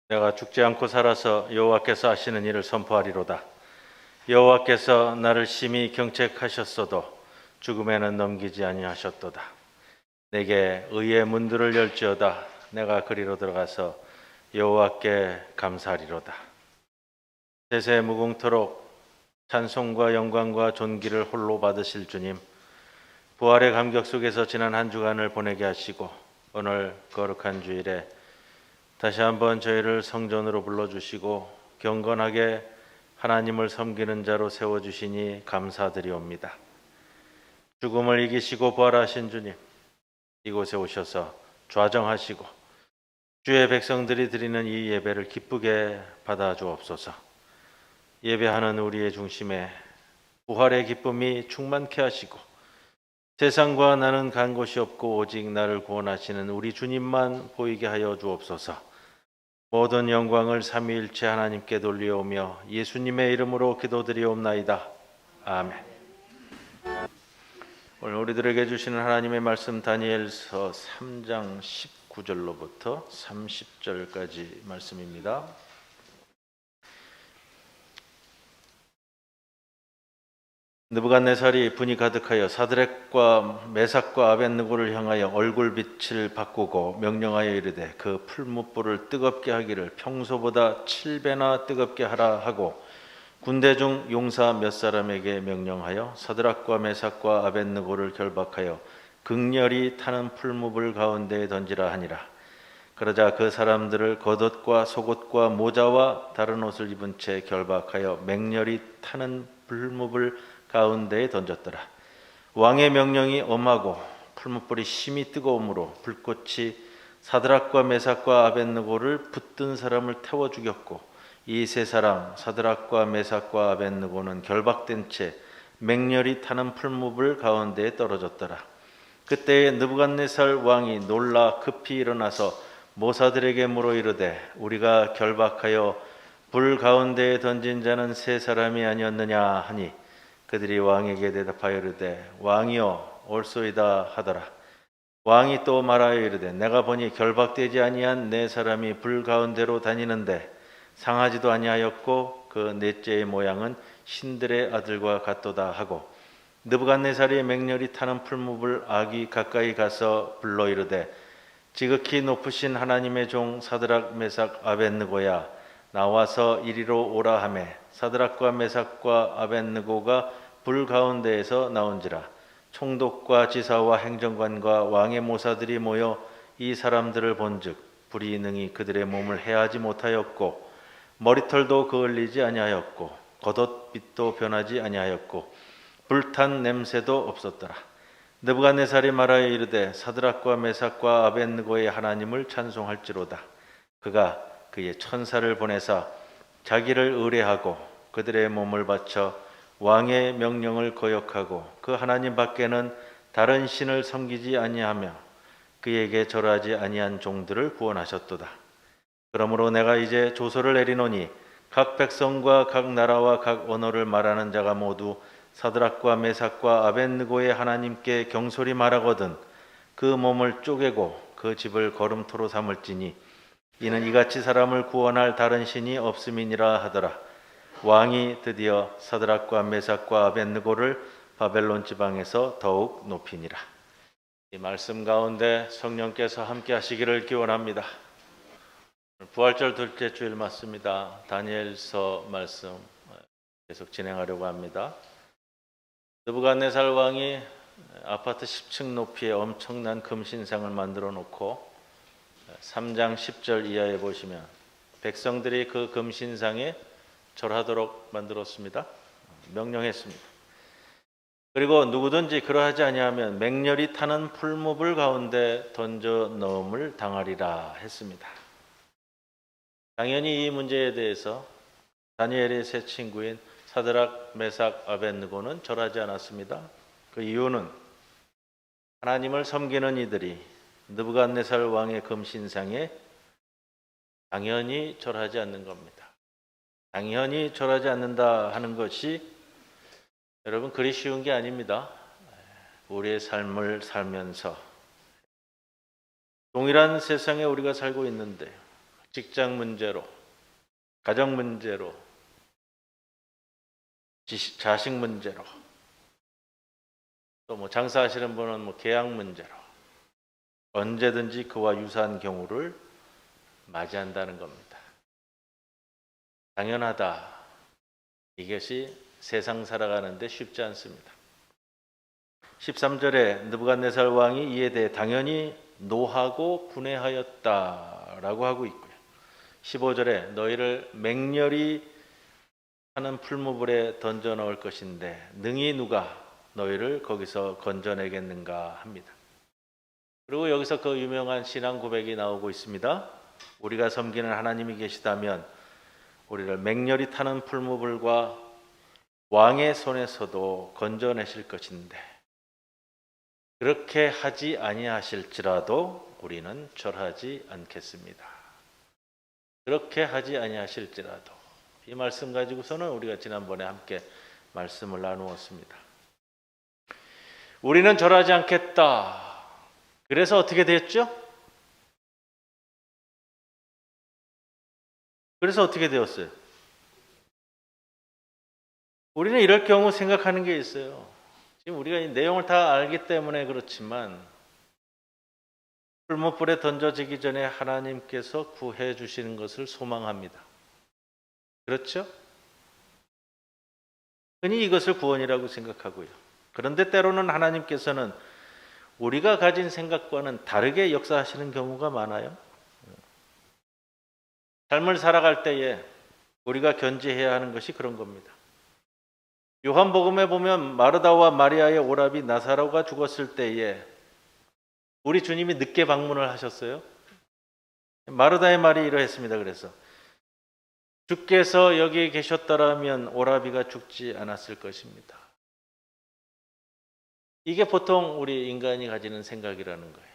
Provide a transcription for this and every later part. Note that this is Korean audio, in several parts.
내가 죽지 않고 살아서 여호와께서 하시는 일을 선포하리로다. 여호와께서 나를 심히 경책하셨어도 죽음에는 넘기지 아니하셨도다. 내게 의의 문들을 열지어다. 내가 그리로 들어가서 여호와께 감사하리로다. 세세 무궁토록 찬송과 영광과 존귀를 홀로 받으실 주님, 부활의 감격 속에서 지난 한 주간을 보내게 하시고 오늘 거룩한 주일에 다시 한번 저희를 성전으로 불러주시고 경건하게 하나님을 섬기는 자로 세워주시니 감사드리옵니다. 죽음을 이기시고 부활하신 주님, 이곳에 오셔서 좌정하시고 주의 백성들이 드리는 이 예배를 기쁘게 받아주옵소서. 예배하는 우리의 중심에 부활의 기쁨이 충만케 하시고 세상과 나는 간 곳이 없고 오직 나를 구원하시는 우리 주님만 보이게 하여 주옵소서. 모든 영광을 삼위일체 하나님께 돌리오며 예수님의 이름으로 기도드리옵나이다. 아멘. 오늘 우리들에게 주시는 하나님의 말씀 다니엘서 3장 19절로부터 30절까지 말씀입니다. 느부갓네살이 분이 가득하여 사드락과 메삭과 아벳느고를 향하여 얼굴빛을 바꾸고 명령하여 이르되 그 풀무불을 뜨겁게 하기를 평소보다 7배나 뜨겁게 하라 하고 군대 중 용사 몇 사람에게 명령하여 사드락과 메삭과 아벳느고를 결박하여 극렬히 타는 풀무불 가운데에 던지라 하니라. 그러자 그 사람들을 겉옷과 속옷과 모자와 다른 옷을 입은 채 결박하여 맹렬히 타는 풀무불 가운데에 던졌더라. 왕의 명령이 엄하고 풀무불이 심히 뜨거우므로 불꽃이 사드락과 메삭과 아벳느고를 붙든 사람을 태워 죽였고 이 세 사람 사드락과 메삭과 아벳느고는 결박된 채 맹렬히 타는 풀무불 가운데에 떨어졌더라. 그때에 느부갓네살 왕이 놀라 급히 일어나서 모사들에게 물어 이르되 우리가 결박하여 불 가운데에 던진 자는 세 사람이 아니었느냐 하니 그들이 왕에게 대답하여 이르되 왕이여 옳소이다 하더라. 왕이 또 말하여 이르되 내가 보니 결박되지 아니한 네 사람이 불 가운데로 다니는데 상하지도 아니하였고 그 넷째의 모양은 신들의 아들과 같도다 하고 느부갓네살이 맹렬히 타는 풀무불 악이 가까이 가서 불러 이르되 지극히 높으신 하나님의 종 사드락 메삭 아벳느고야 나와서 이리로 오라 하매 사드락과 메삭과 아벳느고가 불 가운데에서 나온지라. 총독과 지사와 행정관과 왕의 모사들이 모여 이 사람들을 본즉 불이 능히 그들의 몸을 해하지 못하였고 머리털도 그을리지 아니하였고 겉옷빛도 변하지 아니하였고 불탄 냄새도 없었더라. 느부갓네살이 말하여 이르되 사드락과 메삭과 아벳느고의 하나님을 찬송할지로다. 그가 그의 천사를 보내사 자기를 의뢰하고 그들의 몸을 바쳐 왕의 명령을 거역하고 그 하나님 밖에는 다른 신을 섬기지 아니하며 그에게 절하지 아니한 종들을 구원하셨도다. 그러므로 내가 이제 조서를 내리노니 각 백성과 각 나라와 각 언어를 말하는 자가 모두 사드락과 메삭과 아벳느고의 하나님께 경솔히 말하거든 그 몸을 쪼개고 그 집을 거름토로 삼을지니 이는 이같이 사람을 구원할 다른 신이 없음이니라 하더라. 왕이 드디어 사드락과 메삭과 아벳느고를 바벨론 지방에서 더욱 높이니라. 이 말씀 가운데 성령께서 함께 하시기를 기원합니다. 부활절 둘째 주일 맞습니다. 다니엘서 말씀 계속 진행하려고 합니다. 느부갓네살 왕이 아파트 10층 높이의 엄청난 금신상을 만들어 놓고 3장 10절 이하에 보시면 백성들이 그 금신상에 절하도록 만들었습니다. 명령했습니다. 그리고 누구든지 그러하지 아니하면 맹렬히 타는 풀무불 가운데 던져 넣음을 당하리라 했습니다. 당연히 이 문제에 대해서 다니엘의 세 친구인 사드락, 메삭, 아벳느고는 절하지 않았습니다. 그 이유는 하나님을 섬기는 이들이 느부갓네살 왕의 금신상에 당연히 절하지 않는 겁니다. 당연히 절하지 않는다 하는 것이 여러분 그리 쉬운 게 아닙니다. 우리의 삶을 살면서 동일한 세상에 우리가 살고 있는데 직장 문제로, 가정 문제로, 자식 문제로, 또 뭐 장사하시는 분은 뭐 계약 문제로 언제든지 그와 유사한 경우를 맞이한다는 겁니다. 당연하다. 이것이 세상 살아가는데 쉽지 않습니다. 13절에 느부갓네살 왕이 이에 대해 당연히 노하고 분해하였다라고 하고 있고요. 15절에 너희를 맹렬히 하는 풀무불에 던져 넣을 것인데 능히 누가 너희를 거기서 건져내겠는가 합니다. 그리고 여기서 그 유명한 신앙 고백이 나오고 있습니다. 우리가 섬기는 하나님이 계시다면 우리를 맹렬히 타는 풀무불과 왕의 손에서도 건져내실 것인데 그렇게 하지 아니하실지라도 우리는 절하지 않겠습니다. 그렇게 하지 아니하실지라도 이 말씀 가지고서는 우리가 지난번에 함께 말씀을 나누었습니다. 우리는 절하지 않겠다. 그래서 어떻게 됐죠? 그래서 어떻게 되었어요? 우리는 이럴 경우 생각하는 게 있어요. 지금 우리가 이 내용을 다 알기 때문에 그렇지만 풀무불에 던져지기 전에 하나님께서 구해 주시는 것을 소망합니다. 그렇죠? 흔히 이것을 구원이라고 생각하고요. 그런데 때로는 하나님께서는 우리가 가진 생각과는 다르게 역사하시는 경우가 많아요. 삶을 살아갈 때에 우리가 견지해야 하는 것이 그런 겁니다. 요한복음에 보면 마르다와 마리아의 오라비 나사로가 죽었을 때에 우리 주님이 늦게 방문을 하셨어요. 마르다의 말이 이러했습니다. 그래서 주께서 여기 계셨더라면 오라비가 죽지 않았을 것입니다. 이게 보통 우리 인간이 가지는 생각이라는 거예요.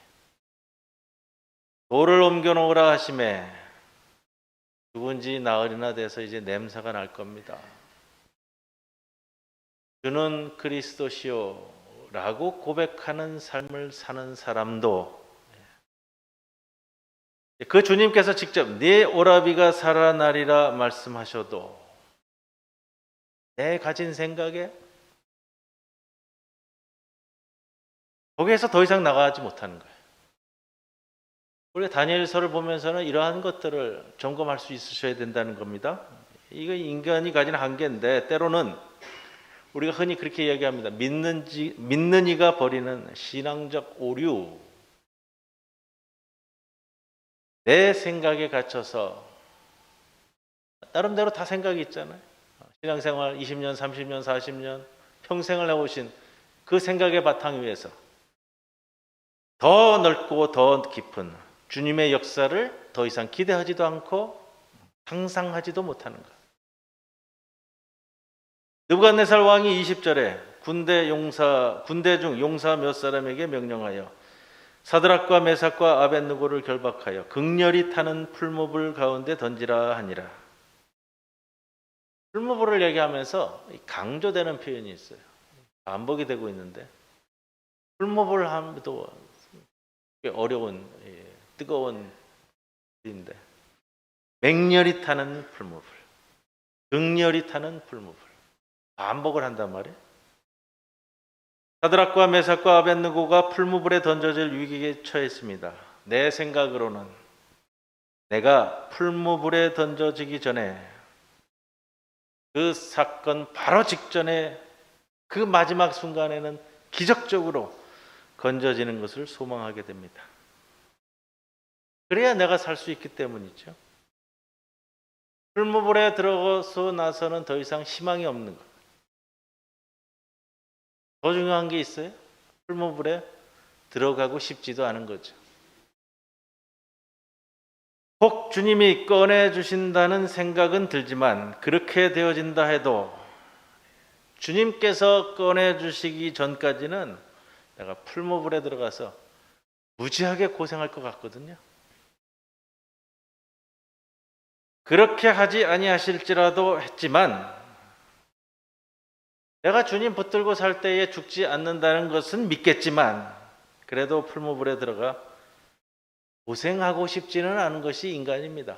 돌을 옮겨 놓으라 하심에 죽은 지 나흘이나 돼서 이제 냄새가 날 겁니다. 주는 그리스도시요 라고 고백하는 삶을 사는 사람도 그 주님께서 직접 네 오라비가 살아나리라 말씀하셔도 내 가진 생각에 거기에서 더 이상 나가지 못하는 거예요. 우리가 다니엘서를 보면서는 이러한 것들을 점검할 수 있으셔야 된다는 겁니다. 이거 인간이 가진 한계인데 때로는 우리가 흔히 그렇게 이야기합니다. 믿는 이가 버리는 신앙적 오류. 내 생각에 갇혀서 나름대로 다 생각이 있잖아요. 신앙생활 20년, 30년, 40년 평생을 해오신 그 생각의 바탕 위에서 더 넓고 더 깊은 주님의 역사를 더 이상 기대하지도 않고 상상하지도 못하는 것. 느부갓네살 왕이 20절에 군대 중 용사 몇 사람에게 명령하여 사드락과 메삭과 아벳느고를 결박하여 극렬히 타는 풀무불 가운데 던지라 하니라. 풀무불을 얘기하면서 강조되는 표현이 있어요. 반복이 되고 있는데 풀무불 하면도 어려운 뜨거운 일인데 맹렬히 타는 풀무불, 극렬히 타는 풀무불 반복을 한단 말이에요. 사드락과 메삭과 아벳느고가 풀무불에 던져질 위기에 처했습니다. 내 생각으로는 내가 풀무불에 던져지기 전에 그 사건 바로 직전에 그 마지막 순간에는 기적적으로 건져지는 것을 소망하게 됩니다. 그래야 내가 살 수 있기 때문이죠. 풀무불에 들어가서 나서는 더 이상 희망이 없는 것. 더 중요한 게 있어요. 풀무불에 들어가고 싶지도 않은 거죠. 혹 주님이 꺼내주신다는 생각은 들지만 그렇게 되어진다 해도 주님께서 꺼내주시기 전까지는 내가 풀무불에 들어가서 무지하게 고생할 것 같거든요. 그렇게 하지 아니하실지라도 했지만 내가 주님 붙들고 살 때에 죽지 않는다는 것은 믿겠지만 그래도 풀무불에 들어가 고생하고 싶지는 않은 것이 인간입니다.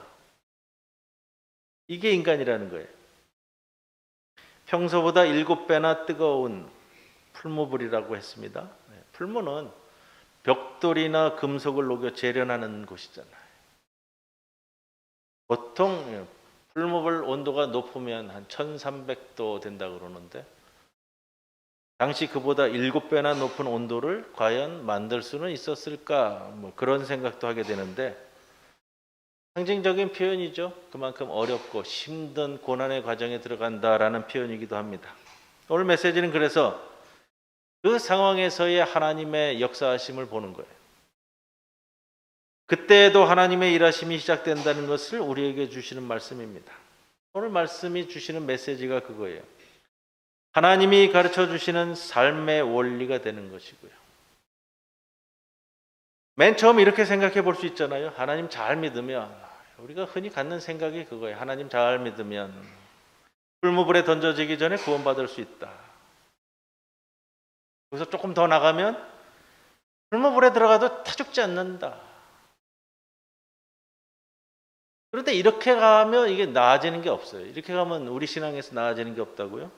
이게 인간이라는 거예요. 평소보다 7배나 뜨거운 풀무불이라고 했습니다. 풀무는 벽돌이나 금속을 녹여 재련하는 곳이잖아요. 보통 풀무불 온도가 높으면 한 1300도 된다고 그러는데 당시 그보다 7배나 높은 온도를 과연 만들 수는 있었을까? 그런 생각도 하게 되는데 상징적인 표현이죠. 그만큼 어렵고 힘든 고난의 과정에 들어간다라는 표현이기도 합니다. 오늘 메시지는 그래서 그 상황에서의 하나님의 역사하심을 보는 거예요. 그때에도 하나님의 일하심이 시작된다는 것을 우리에게 주시는 말씀입니다. 오늘 말씀이 주시는 메시지가 그거예요. 하나님이 가르쳐 주시는 삶의 원리가 되는 것이고요. 맨 처음 이렇게 생각해 볼 수 있잖아요. 하나님 잘 믿으면, 우리가 흔히 갖는 생각이 그거예요. 하나님 잘 믿으면 풀무불에 던져지기 전에 구원받을 수 있다. 그래서 조금 더 나가면 풀무불에 들어가도 타 죽지 않는다. 그런데 이렇게 가면 이게 나아지는 게 없어요. 이렇게 가면 우리 신앙에서 나아지는 게 없다고요?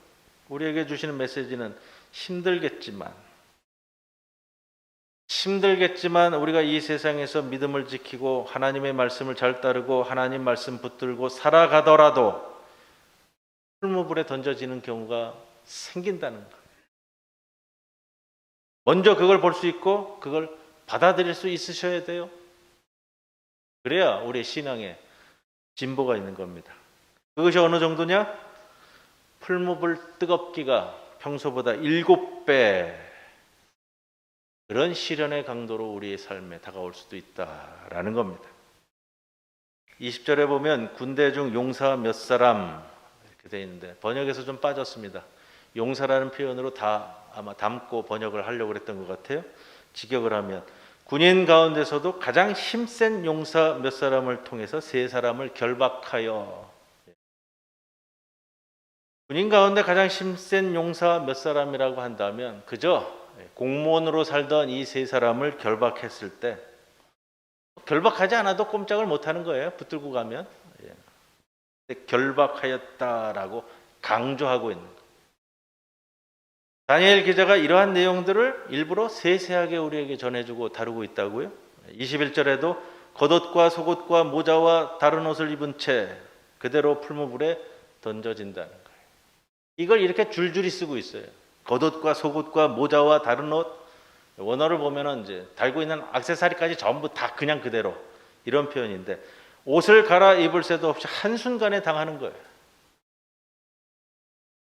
우리에게 주시는 메시지는 힘들겠지만 우리가 이 세상에서 믿음을 지키고 하나님의 말씀을 잘 따르고 하나님 말씀 붙들고 살아가더라도 풀무불에 던져지는 경우가 생긴다는 것. 먼저 그걸 볼 수 있고 그걸 받아들일 수 있으셔야 돼요. 그래야 우리의 신앙에 진보가 있는 겁니다. 그것이 어느 정도냐? 풀무불 뜨겁기가 평소보다 7배 그런 시련의 강도로 우리의 삶에 다가올 수도 있다라는 겁니다. 20절에 보면 군대 중 용사 몇 사람 이렇게 되어 있는데 번역에서 좀 빠졌습니다. 용사라는 표현으로 다 아마 담고 번역을 하려고 했던 것 같아요. 직역을 하면 군인 가운데서도 가장 힘센 용사 몇 사람을 통해서 3사람을 결박하여. 군인 가운데 가장 힘센 용사 몇 사람이라고 한다면 그저 공무원으로 살던 이 3사람을 결박했을 때 결박하지 않아도 꼼짝을 못하는 거예요. 붙들고 가면. 결박하였다라고 강조하고 있는 거예요. 다니엘 기자가 이러한 내용들을 일부러 세세하게 우리에게 전해주고 다루고 있다고요. 21절에도 겉옷과 속옷과 모자와 다른 옷을 입은 채 그대로 풀무불에 던져진다는 거예요. 이걸 이렇게 줄줄이 쓰고 있어요. 겉옷과 속옷과 모자와 다른 옷. 원어를 보면은 이제 달고 있는 액세서리까지 전부 다 그냥 그대로 이런 표현인데 옷을 갈아입을 새도 없이 한순간에 당하는 거예요.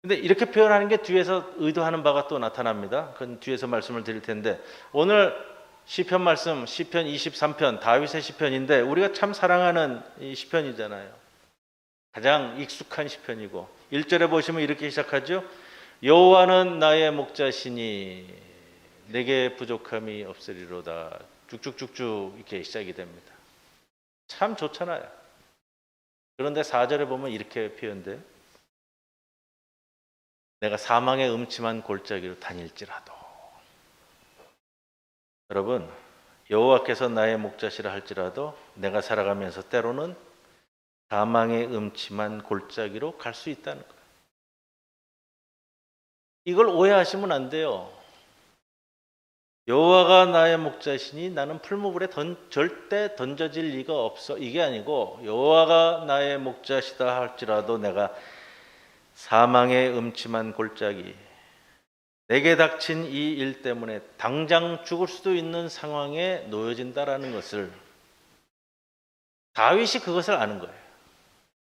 근데 이렇게 표현하는 게 뒤에서 의도하는 바가 또 나타납니다. 그건 뒤에서 말씀을 드릴 텐데 오늘 시편 말씀 시편 23편 다윗의 시편인데 우리가 참 사랑하는 이 시편이잖아요. 가장 익숙한 시편이고 1절에 보시면 이렇게 시작하죠. 여호와는 나의 목자시니 내게 부족함이 없으리로다. 쭉쭉쭉쭉 이렇게 시작이 됩니다. 참 좋잖아요. 그런데 4절에 보면 이렇게 표현돼요. 내가 사망의 음침한 골짜기로 다닐지라도. 여러분, 여호와께서 나의 목자시라 할지라도 내가 살아가면서 때로는 사망의 음침한 골짜기로 갈 수 있다는 거예요. 이걸 오해하시면 안 돼요. 여호와가 나의 목자시니 나는 풀무불에 절대 던져질 리가 없어. 이게 아니고 여호와가 나의 목자시다 할지라도 내가 사망의 음침한 골짜기, 내게 닥친 이 일 때문에 당장 죽을 수도 있는 상황에 놓여진다라는 것을 다윗이 그것을 아는 거예요.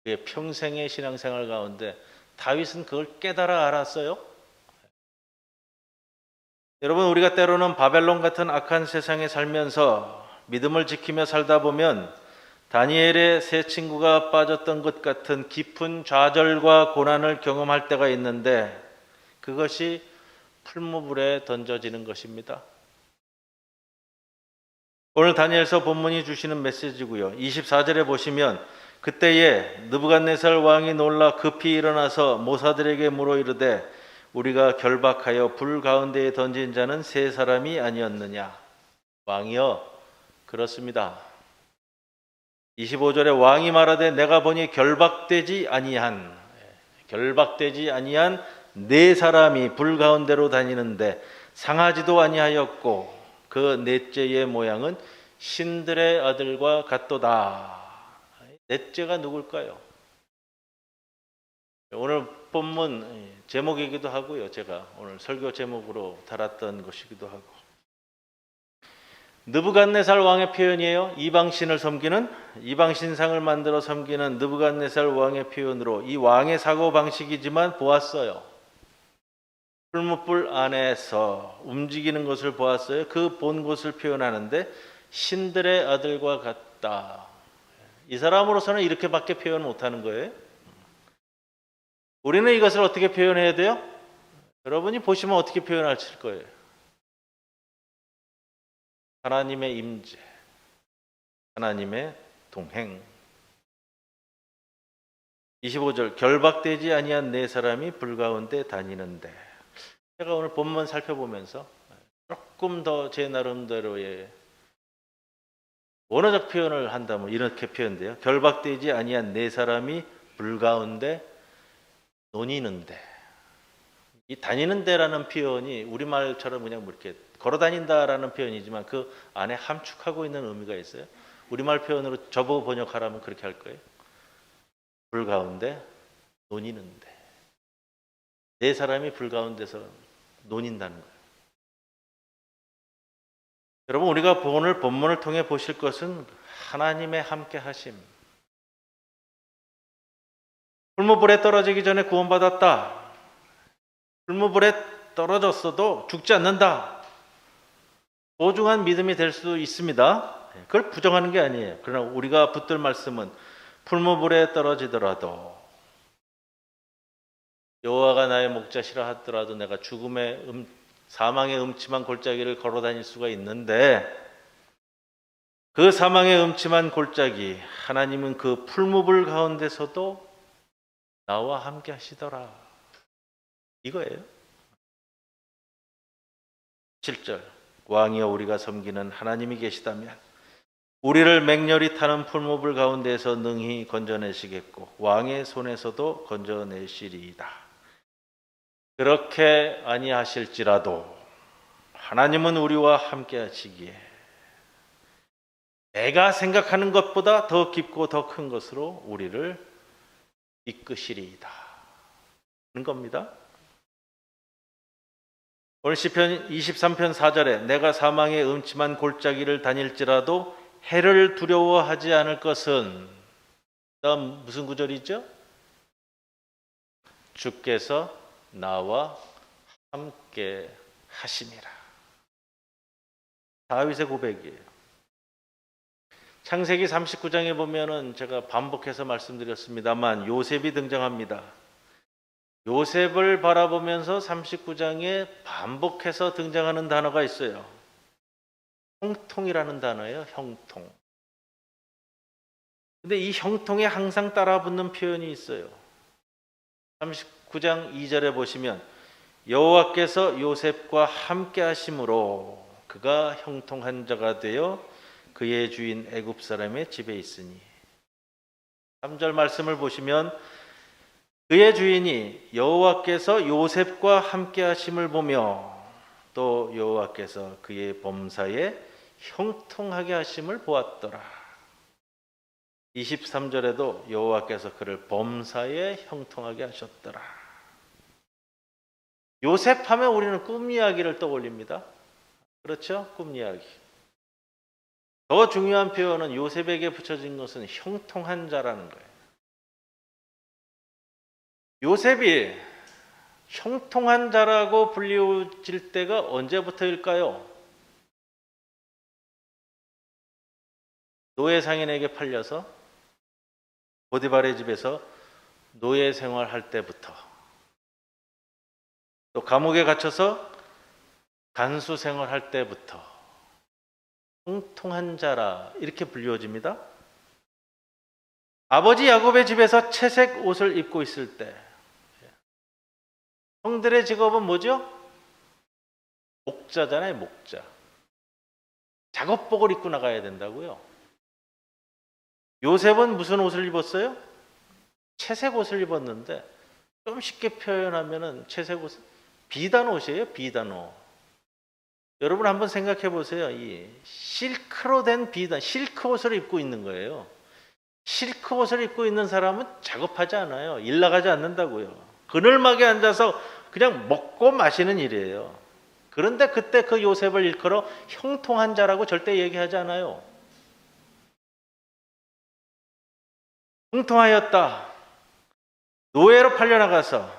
그의 평생의 신앙생활 가운데 다윗은 그걸 깨달아 알았어요. 여러분, 우리가 때로는 바벨론 같은 악한 세상에 살면서 믿음을 지키며 살다 보면 다니엘의 세 친구가 빠졌던 것 같은 깊은 좌절과 고난을 경험할 때가 있는데 그것이 풀무불에 던져지는 것입니다. 오늘 다니엘서 본문이 주시는 메시지고요. 24절에 보시면 그때에 느부갓네살 왕이 놀라 급히 일어나서 모사들에게 물어 이르되 우리가 결박하여 불 가운데에 던진 자는 3사람이 아니었느냐. 왕이여, 그렇습니다. 25절에 왕이 말하되 내가 보니 결박되지 아니한 네 사람이 불 가운데로 다니는데 상하지도 아니하였고 그 넷째의 모양은 신들의 아들과 같도다. 넷째가 누굴까요? 오늘 본문 제목이기도 하고요. 제가 오늘 설교 제목으로 달았던 것이기도 하고, 느부갓네살 왕의 표현이에요. 이방신을 섬기는, 이방신상을 만들어 섬기는 느부갓네살 왕의 표현으로 이 왕의 사고 방식이지만 보았어요. 풀무불 안에서 움직이는 것을 보았어요. 그 본 것을 표현하는데 신들의 아들과 같다. 이 사람으로서는 이렇게밖에 표현 못하는 거예요. 우리는 이것을 어떻게 표현해야 돼요? 여러분이 보시면 어떻게 표현하실 거예요? 하나님의 임재, 하나님의 동행. 25절 결박되지 아니한 네 사람이 불 가운데 다니는데, 제가 오늘 본문 살펴보면서 조금 더 제 나름대로의 원어적 표현을 한다면 이렇게 표현돼요. 결박되지 아니한 네 사람이 불 가운데 논이는데, 이 다니는데라는 표현이 우리말처럼 그냥 뭐 이렇게 걸어 다닌다라는 표현이지만 그 안에 함축하고 있는 의미가 있어요. 우리말 표현으로 저보고 번역하라면 그렇게 할 거예요. 불 가운데 논이는데, 네 사람이 불 가운데서 논인다는 거예요. 여러분, 우리가 오늘 본문을 통해 보실 것은 하나님의 함께 하심. 풀무불에 떨어지기 전에 구원받았다. 풀무불에 떨어졌어도 죽지 않는다. 소중한 믿음이 될 수 있습니다. 그걸 부정하는 게 아니에요. 그러나 우리가 붙들 말씀은 풀무불에 떨어지더라도, 여호와가 나의 목자시라 하더라도 내가 사망의 음침한 골짜기를 걸어 다닐 수가 있는데, 그 사망의 음침한 골짜기, 하나님은 그 풀무불 가운데서도 나와 함께 하시더라. 이거예요. 7절, 왕이여 우리가 섬기는 하나님이 계시다면 우리를 맹렬히 타는 풀무불 가운데에서 능히 건져내시겠고 왕의 손에서도 건져내시리이다. 그렇게 아니하실지라도 하나님은 우리와 함께 하시기에 내가 생각하는 것보다 더 깊고 더 큰 것으로 우리를 이끄시리이다 하는 겁니다. 오늘 시편 23편 4절에 내가 사망의 음침한 골짜기를 다닐지라도 해를 두려워하지 않을 것은, 다음 무슨 구절이죠? 주께서 나와 함께 하심이라. 다윗의 고백이에요. 창세기 39장에 보면은 제가 반복해서 말씀드렸습니다만 요셉이 등장합니다. 요셉을 바라보면서 39장에 반복해서 등장하는 단어가 있어요. 형통이라는 단어예요. 형통. 근데 이 형통에 항상 따라붙는 표현이 있어요. 39장 2절에 보시면 여호와께서 요셉과 함께 하심으로 그가 형통한 자가 되어 그의 주인 애굽 사람의 집에 있으니. 3절 말씀을 보시면 그의 주인이 여호와께서 요셉과 함께 하심을 보며 또 여호와께서 그의 범사에 형통하게 하심을 보았더라. 23절에도 여호와께서 그를 범사에 형통하게 하셨더라. 요셉 하면 우리는 꿈 이야기를 떠올립니다. 그렇죠? 꿈 이야기. 더 중요한 표현은 요셉에게 붙여진 것은 형통한 자라는 거예요. 요셉이 형통한 자라고 불리워질 때가 언제부터일까요? 노예 상인에게 팔려서 보디발의 집에서 노예 생활할 때부터, 또 감옥에 갇혀서 간수 생활할 때부터 형통한 자라 이렇게 불리워집니다. 아버지 야곱의 집에서 채색 옷을 입고 있을 때 형들의 직업은 뭐죠? 목자잖아요. 목자. 작업복을 입고 나가야 된다고요. 요셉은 무슨 옷을 입었어요? 채색 옷을 입었는데 좀 쉽게 표현하면은 채색 옷은 비단 옷이에요. 비단 옷. 여러분 한번 생각해 보세요. 이 실크로 된 비단, 실크 옷을 입고 있는 거예요. 실크 옷을 입고 있는 사람은 작업하지 않아요. 일 나가지 않는다고요. 그늘막에 앉아서 그냥 먹고 마시는 일이에요. 그런데 그때 그 요셉을 일컬어 형통한 자라고 절대 얘기하지 않아요. 형통하였다. 노예로 팔려나가서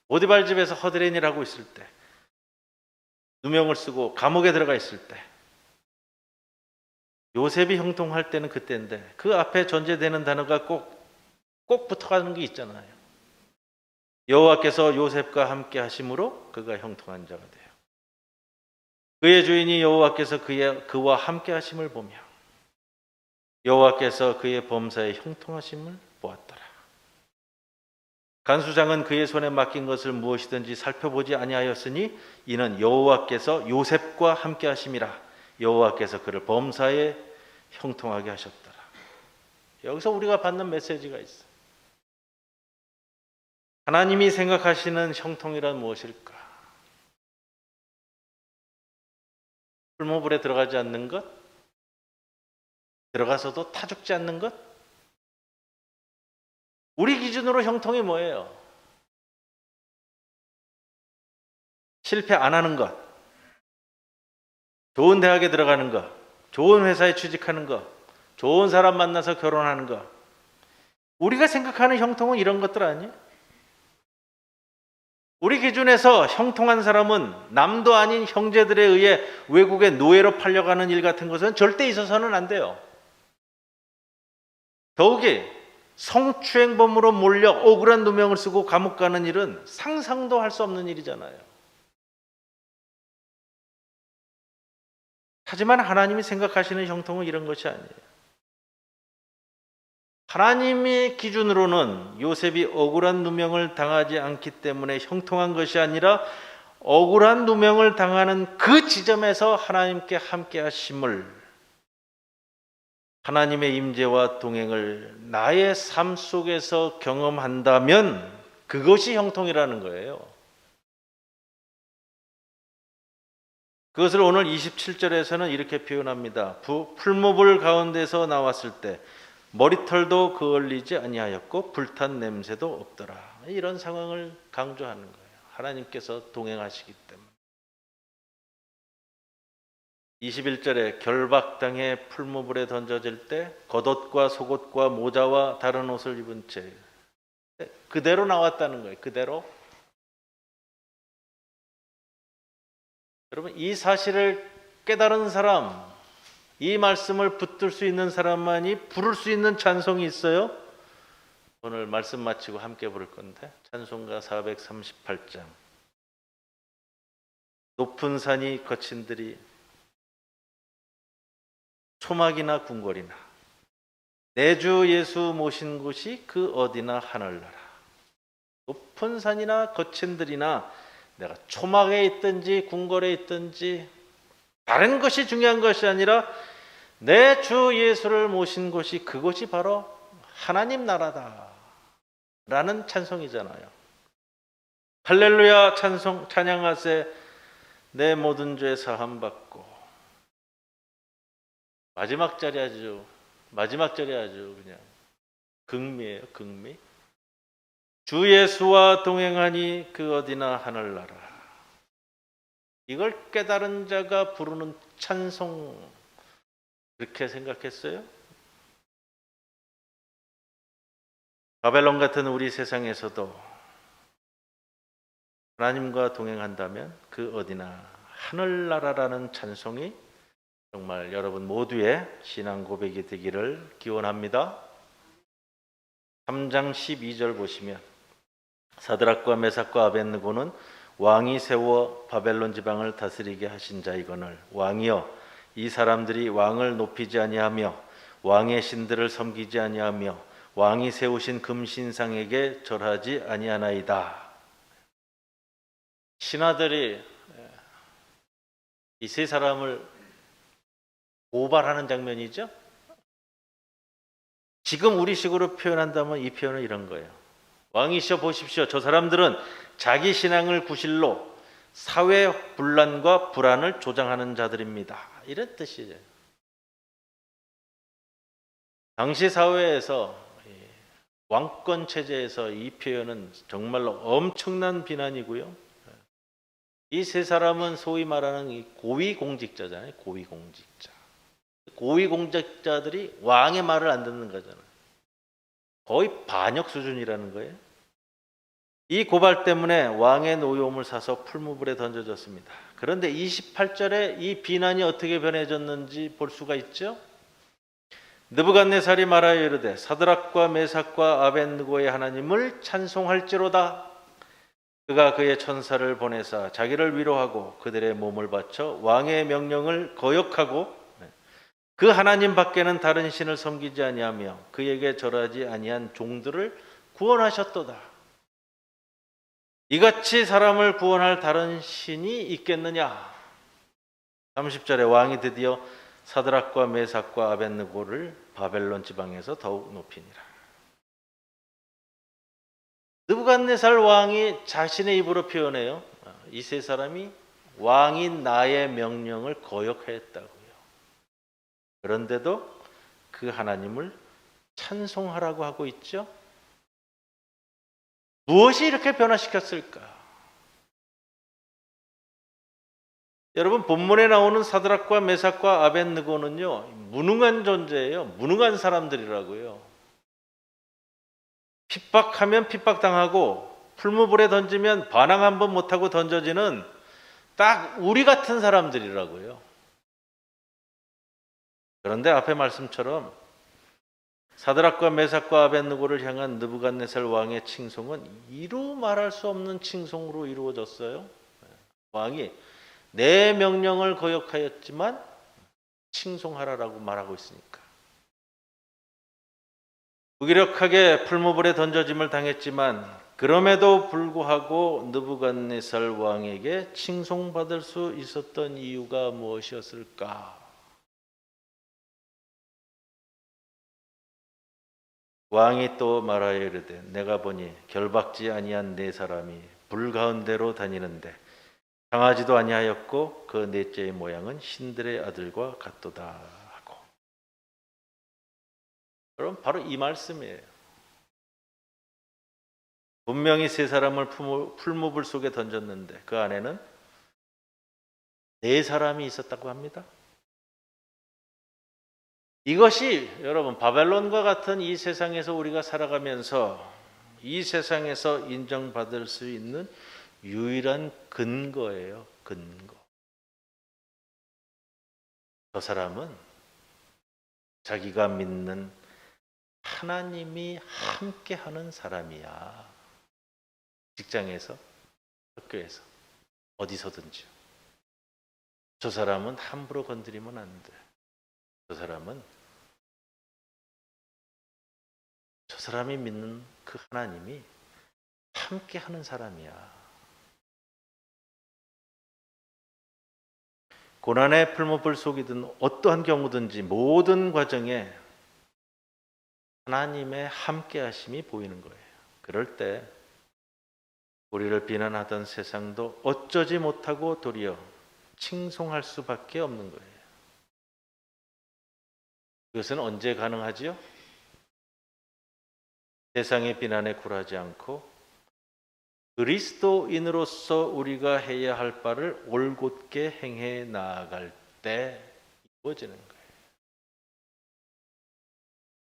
오디발 집에서 허드렛 일하고 있을 때, 누명을 쓰고 감옥에 들어가 있을 때, 요셉이 형통할 때는 그때인데 그 앞에 전제되는 단어가 꼭 붙어가는 게 있잖아요. 여호와께서 요셉과 함께 하심으로 그가 형통한 자가 돼요. 그의 주인이 여호와께서 그와 함께 하심을 보며 여호와께서 그의 범사에 형통하심을 보았더라. 간수장은 그의 손에 맡긴 것을 무엇이든지 살펴보지 아니하였으니 이는 여호와께서 요셉과 함께 하심이라. 여호와께서 그를 범사에 형통하게 하셨더라. 여기서 우리가 받는 메시지가 있어요. 하나님이 생각하시는 형통이란 무엇일까? 풀무불에 들어가지 않는 것? 들어가서도 타 죽지 않는 것? 우리 기준으로 형통이 뭐예요? 실패 안 하는 것, 좋은 대학에 들어가는 것, 좋은 회사에 취직하는 것, 좋은 사람 만나서 결혼하는 것. 우리가 생각하는 형통은 이런 것들 아니에요? 우리 기준에서 형통한 사람은 남도 아닌 형제들에 의해 외국에 노예로 팔려가는 일 같은 것은 절대 있어서는 안 돼요. 더욱이 성추행범으로 몰려 억울한 누명을 쓰고 감옥 가는 일은 상상도 할 수 없는 일이잖아요. 하지만 하나님이 생각하시는 형통은 이런 것이 아니에요. 하나님의 기준으로는 요셉이 억울한 누명을 당하지 않기 때문에 형통한 것이 아니라 억울한 누명을 당하는 그 지점에서 하나님께 함께 하심을, 하나님의 임재와 동행을 나의 삶 속에서 경험한다면 그것이 형통이라는 거예요. 그것을 오늘 27절에서는 이렇게 표현합니다. 풀무불 가운데서 나왔을 때 머리털도 그을리지 아니하였고 불탄 냄새도 없더라. 이런 상황을 강조하는 거예요. 하나님께서 동행하시기 때문에. 21절에 결박당해 풀무불에 던져질 때 겉옷과 속옷과 모자와 다른 옷을 입은 채 그대로 나왔다는 거예요. 그대로. 여러분 이 사실을 깨달은 사람, 이 말씀을 붙들 수 있는 사람만이 부를 수 있는 찬송이 있어요. 오늘 말씀 마치고 함께 부를 건데 찬송가 438장. 높은 산이 거친들이 초막이나 궁궐이나 내 주 예수 모신 곳이 그 어디나 하늘나라. 높은 산이나 거친들이나 내가 초막에 있든지 궁궐에 있든지 다른 것이 중요한 것이 아니라 내 주 예수를 모신 곳이 그곳이 바로 하나님 나라다 라는 찬송이잖아요. 할렐루야 찬송 찬양하세 내 모든 죄 사함 받고. 마지막 절이 아주 그냥 극미예요. 극미. 주 예수와 동행하니 그 어디나 하늘나라. 이걸 깨달은 자가 부르는 찬송, 그렇게 생각했어요? 바벨론 같은 우리 세상에서도 하나님과 동행한다면 그 어디나 하늘나라라는 찬송이 정말 여러분 모두의 신앙 고백이 되기를 기원합니다. 3장 12절 보시면 사드락과 메삭과 아벳느고는 왕이 세워 바벨론 지방을 다스리게 하신 자이거늘 왕이여 이 사람들이 왕을 높이지 아니하며 왕의 신들을 섬기지 아니하며 왕이 세우신 금신상에게 절하지 아니하나이다. 신하들이 이 세 사람을 고발하는 장면이죠. 지금 우리식으로 표현한다면 이 표현은 이런 거예요. 왕이시여 보십시오. 저 사람들은 자기 신앙을 구실로 사회 분란과 불안을 조장하는 자들입니다. 이런 뜻이죠. 당시 사회에서 왕권 체제에서 이 표현은 정말로 엄청난 비난이고요. 이 세 사람은 소위 말하는 이 고위공직자잖아요. 고위공직자. 고위공직자들이 왕의 말을 안 듣는 거잖아요. 거의 반역 수준이라는 거예요. 이 고발 때문에 왕의 노여움을 사서 풀무불에 던져졌습니다. 그런데 28절에 이 비난이 어떻게 변해졌는지 볼 수가 있죠. 느부갓네살이 말하여 이르되 사드락과 메삭과 아벳느고의 하나님을 찬송할지로다. 그가 그의 천사를 보내사 자기를 위로하고 그들의 몸을 바쳐 왕의 명령을 거역하고 그 하나님 밖에는 다른 신을 섬기지 아니하며 그에게 절하지 아니한 종들을 구원하셨도다. 이같이 사람을 구원할 다른 신이 있겠느냐? 30절에 왕이 드디어 사드락과 메삭과 아벳느고를 바벨론 지방에서 더욱 높이니라. 느부갓네살 왕이 자신의 입으로 표현해요. 이 세 사람이 왕인 나의 명령을 거역했다고요. 그런데도 그 하나님을 찬송하라고 하고 있죠. 무엇이 이렇게 변화시켰을까? 여러분, 본문에 나오는 사드락과 메삭과 아벳느고는요, 무능한 존재예요. 무능한 사람들이라고요. 핍박하면 핍박당하고 풀무불에 던지면 반항 한번 못하고 던져지는 딱 우리 같은 사람들이라고요. 그런데 앞의 말씀처럼 사드락과 메삭과 아벳느고를 향한 느부갓네살 왕의 칭송은 이루 말할 수 없는 칭송으로 이루어졌어요. 왕이 내 명령을 거역하였지만 칭송하라라고 말하고 있으니까. 무기력하게 풀무불에 던져짐을 당했지만 그럼에도 불구하고 느부갓네살 왕에게 칭송받을 수 있었던 이유가 무엇이었을까? 왕이 또 말하여 이르되 내가 보니 결박지 아니한 네 사람이 불 가운데로 다니는데 강하지도 아니하였고 그 넷째의 모양은 신들의 아들과 같도다 하고. 여러분, 바로 이 말씀이에요. 분명히 세 사람을 풀무불 속에 던졌는데 그 안에는 네 사람이 있었다고 합니다. 이것이 여러분 바벨론과 같은 이 세상에서 우리가 살아가면서 이 세상에서 인정받을 수 있는 유일한 근거예요. 근거. 저 사람은 자기가 믿는 하나님이 함께하는 사람이야. 직장에서, 학교에서, 어디서든지. 저 사람은 함부로 건드리면 안 돼. 저 사람이 믿는 그 하나님이 함께하는 사람이야. 고난의 풀무불 속이든 어떠한 경우든지 모든 과정에 하나님의 함께하심이 보이는 거예요. 그럴 때 우리를 비난하던 세상도 어쩌지 못하고 도리어 칭송할 수밖에 없는 거예요. 그것은 언제 가능하지요? 세상의 비난에 굴하지 않고 그리스도인으로서 우리가 해야 할 바를 올곧게 행해 나아갈 때 이루어지는 거예요.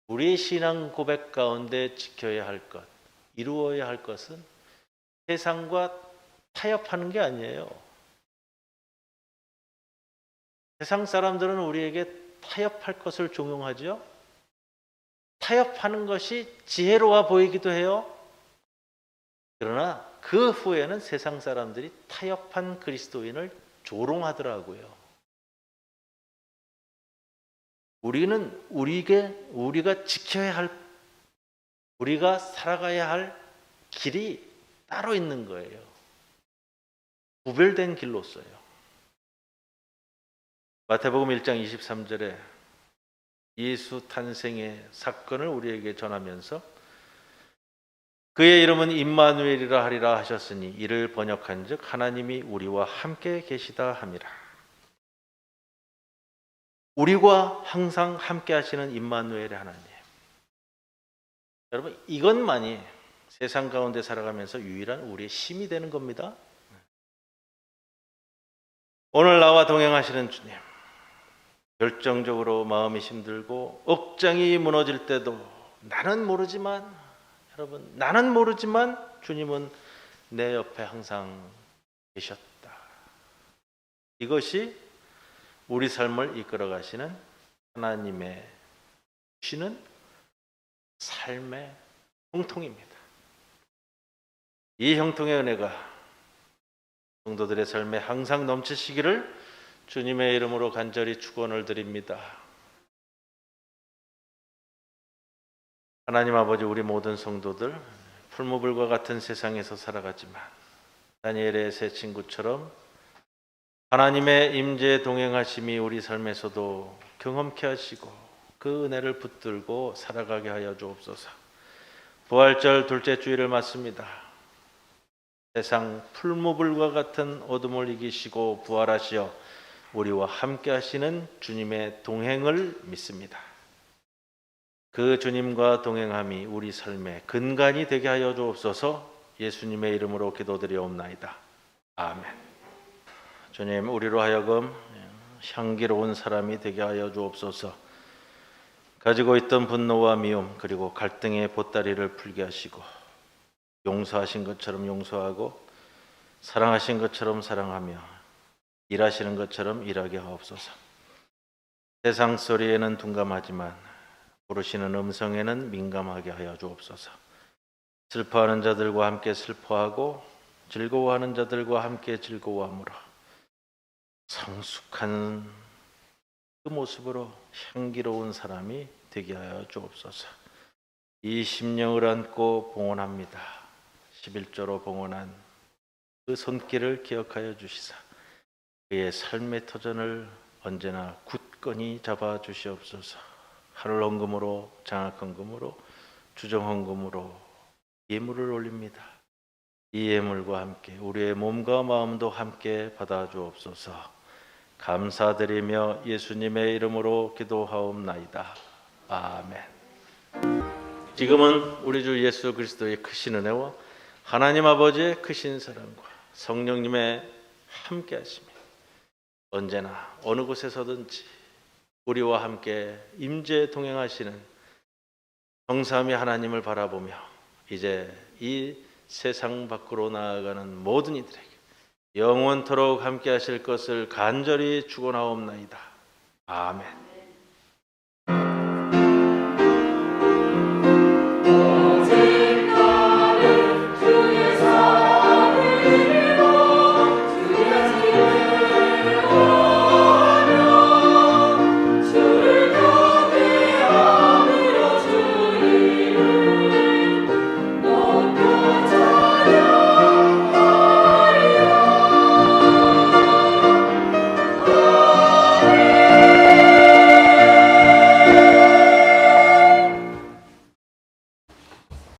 우리의 신앙 고백 가운데 지켜야 할 것, 이루어야 할 것은 세상과 타협하는 게 아니에요. 세상 사람들은 우리에게 타협할 것을 종용하죠. 타협하는 것이 지혜로워 보이기도 해요. 그러나 그 후에는 세상 사람들이 타협한 그리스도인을 조롱하더라고요. 우리는 우리가 지켜야 할, 우리가 살아가야 할 길이 따로 있는 거예요. 구별된 길로서요. 마태복음 1장 23절에 예수 탄생의 사건을 우리에게 전하면서 그의 이름은 임마누엘이라 하리라 하셨으니 이를 번역한즉 하나님이 우리와 함께 계시다 함이라. 우리와 항상 함께 하시는 임마누엘의 하나님. 여러분, 이것만이 세상 가운데 살아가면서 유일한 우리의 힘이 되는 겁니다. 오늘 나와 동행하시는 주님, 결정적으로 마음이 힘들고 억장이 무너질 때도 나는 모르지만 주님은 내 옆에 항상 계셨다. 이것이 우리 삶을 이끌어 가시는 하나님의 주시는 삶의 형통입니다. 이 형통의 은혜가 성도들의 삶에 항상 넘치시기를 주님의 이름으로 간절히 축원을 드립니다. 하나님 아버지, 우리 모든 성도들 풀무불과 같은 세상에서 살아가지만 다니엘의 세 친구처럼 하나님의 임재 동행하심이 우리 삶에서도 경험케 하시고 그 은혜를 붙들고 살아가게 하여 주옵소서. 부활절 둘째 주일을 맞습니다. 세상 풀무불과 같은 어둠을 이기시고 부활하시어 우리와 함께 하시는 주님의 동행을 믿습니다. 그 주님과 동행함이 우리 삶의 근간이 되게 하여 주옵소서. 예수님의 이름으로 기도드리옵나이다. 아멘. 주님, 우리로 하여금 향기로운 사람이 되게 하여 주옵소서. 가지고 있던 분노와 미움 그리고 갈등의 보따리를 풀게 하시고 용서하신 것처럼 용서하고 사랑하신 것처럼 사랑하며 일하시는 것처럼 일하게 하옵소서. 세상 소리에는 둔감하지만 부르시는 음성에는 민감하게 하여 주옵소서. 슬퍼하는 자들과 함께 슬퍼하고 즐거워하는 자들과 함께 즐거워함으로 성숙한 그 모습으로 향기로운 사람이 되게 하여 주옵소서. 이 심령을 안고 봉헌합니다. 11조로 봉헌한 그 손길을 기억하여 주시사 그의 삶의 터전을 언제나 굳건히 잡아 주시옵소서. 하늘 헌금으로 장학헌금으로 주정헌금으로 예물을 올립니다. 이 예물과 함께 우리의 몸과 마음도 함께 받아 주옵소서. 감사드리며 예수님의 이름으로 기도하옵나이다. 아멘. 지금은 우리 주 예수 그리스도의 크신 은혜와 하나님 아버지의 크신 사랑과 성령님의 함께 하심이 언제나 어느 곳에서든지 우리와 함께 임재 동행하시는 성삼위 하나님을 바라보며 이제 이 세상 밖으로 나아가는 모든 이들에게 영원토록 함께 하실 것을 간절히 축원하옵나이다. 아멘.